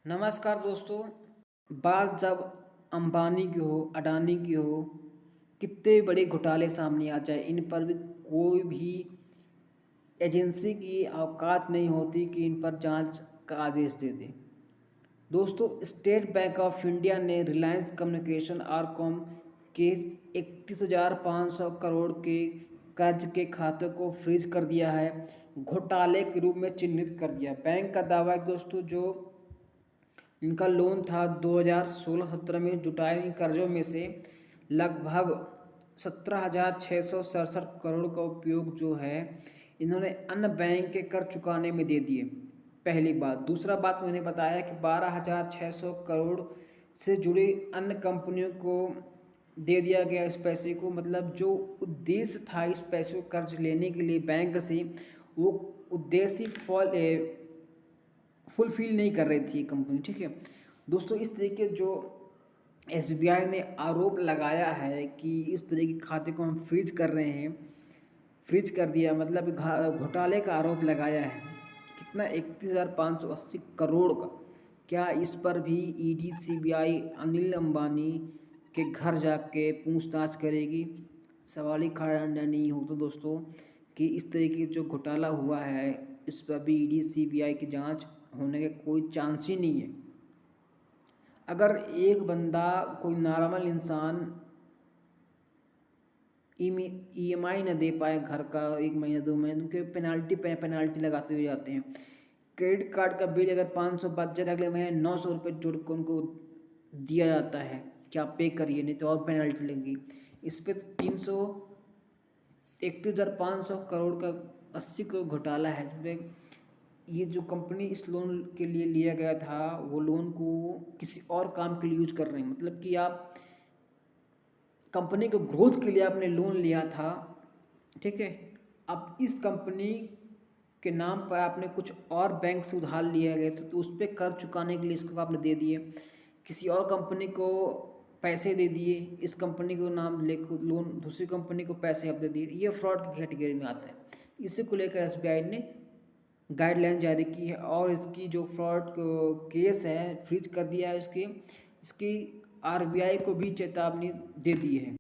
नमस्कार दोस्तों। बात जब अंबानी की हो, अडानी की हो, कितने बड़े घोटाले सामने आ जाए, इन पर भी कोई भी एजेंसी की औकात नहीं होती कि इन पर जांच का आदेश दे दे। दोस्तों, स्टेट बैंक ऑफ इंडिया ने रिलायंस कम्युनिकेशन आरकॉम के 31,500 करोड़ के कर्ज के खाते को फ्रीज कर दिया है, घोटाले के रूप में चिन्हित कर दिया। बैंक का दावा है कि दोस्तों, जो इनका लोन था 2016-17 में जुटाए इन कर्जों में से लगभग 17,667 करोड़ का उपयोग जो है इन्होंने अन्य बैंक के कर चुकाने में दे दिए। पहली बात। दूसरा बात, उन्होंने बताया कि 12,600 करोड़ से जुड़ी अन्य कंपनियों को दे दिया गया इस पैसे को। मतलब जो उद्देश्य था इस पैसे को कर्ज लेने के लिए बैंक से, वो उद्देश्य फुलफिल नहीं कर रही थी कंपनी। ठीक है दोस्तों, इस तरीके जो एसबीआई ने आरोप लगाया है कि इस तरह के खाते को हम फ्रीज कर रहे हैं, फ्रीज कर दिया, मतलब घोटाले का आरोप लगाया है। कितना? 31,580 करोड़ का। क्या इस पर भी ईडी सीबीआई अनिल अंबानी के घर जाके पूछताछ करेगी? सवाल ही खड़ा नहीं होता दोस्तों कि इस तरीके जो घोटाला हुआ है इस पर भी ईडी सीबीआई की जांच होने के कोई चांस ही नहीं है। अगर एक बंदा, कोई नॉर्मल इंसान ईएमआई न दे पाए घर का 1 महीने 2 महीने, उनके पेनाल्टी लगाते हुए जाते हैं। क्रेडिट कार्ड का बिल अगर 500 बच जाए, अगले महीने 900 रुपये जोड़ कर उनको दिया जाता है कि आप पे करिए, नहीं तो और पेनल्टी लगेगी। इस पर 31,500 करोड़ का 80 करोड़ घोटाला है, जिसमें ये जो कंपनी इस लोन के लिए लिया गया था, वो लोन को किसी और काम के लिए यूज कर रहे हैं। मतलब कि आप कंपनी को ग्रोथ के लिए आपने लोन लिया था, ठीक है। अब इस कंपनी के नाम पर आपने कुछ और बैंक से उधार लिया गया तो उस पर कर चुकाने के लिए इसको आपने दे दिए, किसी और कंपनी को पैसे दे दिए, इस कंपनी को नाम लेकर लोन दूसरी कंपनी को पैसे आप दे दिए। ये फ्रॉड की कैटेगरी में आता है। इसी को लेकर एसबीआई ने गाइडलाइन जारी की है और इसकी जो फ्रॉड केस है फ्रीज कर दिया है। इसकी आरबीआई को भी चेतावनी दे दी है।